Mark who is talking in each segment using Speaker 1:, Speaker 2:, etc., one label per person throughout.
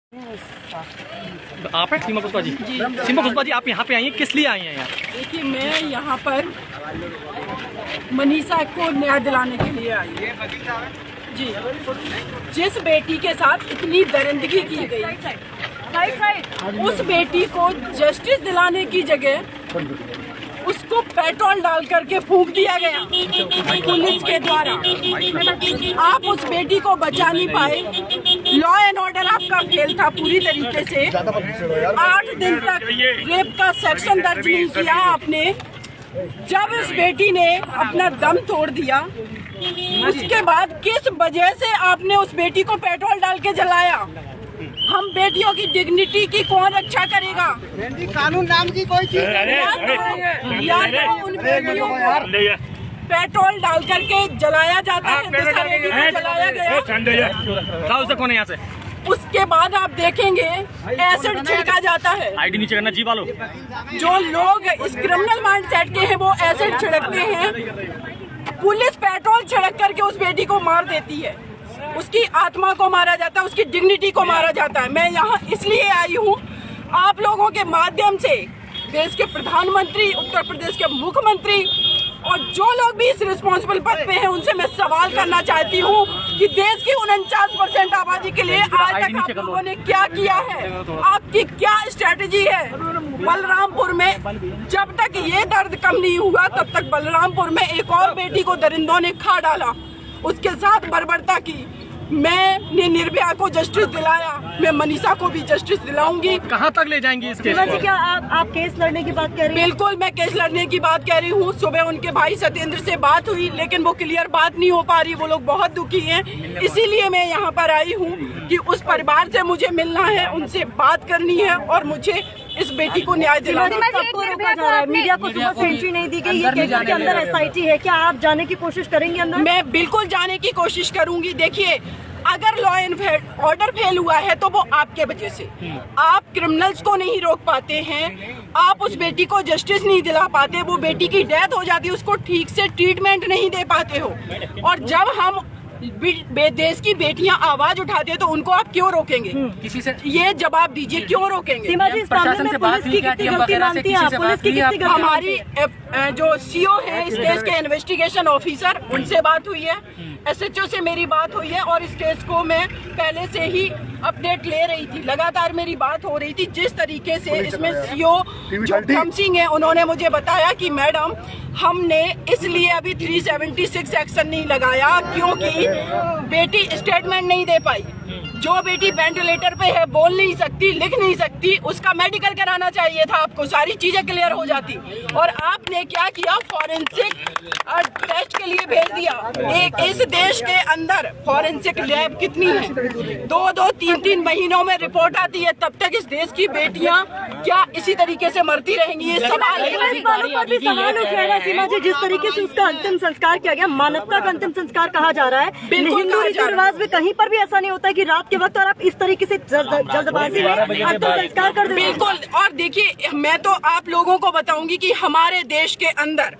Speaker 1: आप हैं सीमा पुष्पा जी? सीमा पुष्पा जी, आप यहाँ पे आई हैं, किस लिए आई हैं यहाँ?
Speaker 2: देखिए, मैं यहाँ पर मनीषा को न्याय दिलाने के लिए आई हूँ जी। जिस बेटी के साथ इतनी दरिंदगी की गई, उस बेटी को जस्टिस दिलाने की जगह उसको पेट्रोल डाल करके फूंक दिया गया पुलिस के द्वारा। आप उस बेटी को बचा नहीं पाए। लॉ एंड ऑर्डर आपका फेल था पूरी तरीके से। 8 दिन तक रेप का सेक्शन दर्ज नहीं किया आपने। जब इस बेटी ने अपना दम तोड़ दिया, उसके बाद किस वजह से आपने उस बेटी को पेट्रोल डाल के जलाया? हम बेटियों की डिग्निटी की कौन रक्षा करेगा?
Speaker 3: कानून नाम की कोई चीज
Speaker 2: या तो उन बेटियों को पेट्रोल डाल करके जलाया जाता है, जलाया गया।
Speaker 1: उसे कौन है यहाँ से?
Speaker 2: उसके बाद आप देखेंगे एसिड छिड़का जाता है।
Speaker 1: आईडी नीचे करना जी वालों।
Speaker 2: जो लोग इस क्रिमिनल माइंडसेट के हैं वो एसिड छिड़कते हैं। पुलिस पेट्रोल छिड़क करके उस बेटी को मार देती है। उसकी आत्मा को मारा जाता है, उसकी डिग्निटी को मारा जाता है। मैं यहाँ इसलिए आई हूँ, आप लोगों के माध्यम से देश के प्रधानमंत्री, उत्तर प्रदेश के मुख्यमंत्री और जो लोग भी इस रिस्पॉन्सिबल पद पे हैं, उनसे मैं सवाल करना चाहती हूँ कि देश की 49% आबादी के लिए आज तक आप लोगों ने क्या किया है? आपकी क्या स्ट्रेटेजी है? बलरामपुर में जब तक ये दर्द कम नहीं हुआ, तब तक बलरामपुर में एक और बेटी को दरिंदों ने खा डाला, उसके साथ बर्बरता की। मैंने निर्भया को जस्टिस दिलाया, मैं मनीषा को भी जस्टिस दिलाऊंगी।
Speaker 1: कहाँ तक ले जाएंगी इस केस को?
Speaker 4: क्या आप केस लड़ने की बात कह रही हैं?
Speaker 2: बिल्कुल, मैं केस लड़ने की बात कह रही हूँ। सुबह उनके भाई सत्येंद्र से बात हुई, लेकिन वो क्लियर बात नहीं हो पा रही। वो लोग बहुत दुखी हैं, इसीलिए मैं यहाँ पर आई हूँ कि उस परिवार से मुझे मिलना है, उनसे बात करनी है और मुझे इस बेटी को न्याय दिलाना है।
Speaker 4: सबको रोका जा रहा है, मीडिया को सुबह से एंट्री नहीं दी गई। ये केस के अंदर एसआईटी है, क्या आप जाने की कोशिश करेंगे अंदर?
Speaker 2: मैं बिल्कुल जाने की कोशिश करूंगी। देखिए, अगर लॉ एंड ऑर्डर फेल हुआ है तो वो आपके वजह से। आप क्रिमिनल्स को नहीं रोक पाते हैं, आप उस बेटी को जस्टिस नहीं दिला पाते। वो बेटी की डेथ हो जाती है, उसको ठीक से ट्रीटमेंट नहीं दे पाते हो। और जब हम देश की बेटियां आवाज उठाते हैं तो उनको आप क्यों रोकेंगे?
Speaker 1: किसी से
Speaker 2: ये जवाब दीजिए, क्यों रोकेंगे?
Speaker 4: सीमा जी, इस मामले में पुलिस की कितनी गलती मानती हैं आप? पुलिस की कितनी गलती?
Speaker 2: हमारी जो सीओ है इस केस के इन्वेस्टिगेशन ऑफिसर, उनसे बात हुई है। एसएचओ से मेरी बात हुई है और इस केस को मैं पहले से ही अपडेट ले रही थी। लगातार मेरी बात हो रही थी। जिस तरीके से इसमें सीओ जो धम सिंह है, उन्होंने मुझे बताया कि मैडम, हमने इसलिए अभी 376 एक्शन नहीं लगाया क्योंकि बेटी स्टेटमेंट नहीं दे पाई। जो बेटी वेंटिलेटर पे है, बोल नहीं सकती, लिख नहीं सकती, उसका मेडिकल कराना चाहिए था आपको, सारी चीजें क्लियर हो जाती। और आपने क्या किया? फॉरेंसिक टेस्ट के लिए भेज दिया। एक इस देश के अंदर फॉरेंसिक लैब कितनी है? 2-2, 3-3 महीनों में रिपोर्ट आती है। तब तक इस देश की बेटियां क्या इसी तरीके से मरती रहेंगी? ये सवाल है।
Speaker 4: सवाल उठेगा सीमा जी, जिस तरीके से उसका अंतिम संस्कार किया गया, मानवता का अंतिम संस्कार कहा जा रहा है। हिंदू रीति रिवाज में कहीं पर भी ऐसा नहीं होता है कि रात के वक्त और आप इस तरीके से जल्दबाजी में अंतिम संस्कार कर देते।
Speaker 2: बिल्कुल। और देखिए, मैं तो आप लोगों को बताऊंगी कि हमारे देश के अंदर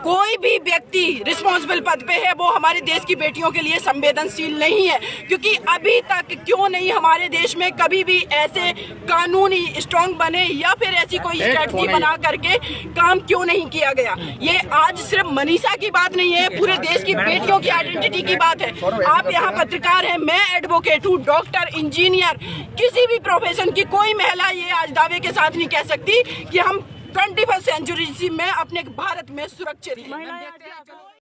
Speaker 2: कोई भी व्यक्ति रिस्पॉन्सिबल पद पे है, वो हमारे देश की बेटियों के लिए संवेदनशील नहीं है। क्योंकि अभी तक क्यों नहीं हमारे देश में कभी भी ऐसे कानून स्ट्रांग बने या फिर ऐसी कोई स्ट्रेटजी बना करके काम क्यों नहीं किया गया? ये आज सिर्फ मनीषा की बात नहीं है, पूरे देश की बेटियों की आइडेंटिटी की बात है। आप यहाँ पत्रकार हैं, मैं एडवोकेट हूँ, डॉक्टर, इंजीनियर, किसी भी प्रोफेशन की कोई महिला ये आज दावे के साथ नहीं कह सकती कि हम 21वीं सेंचुरी में अपने भारत में सुरक्षित हैं।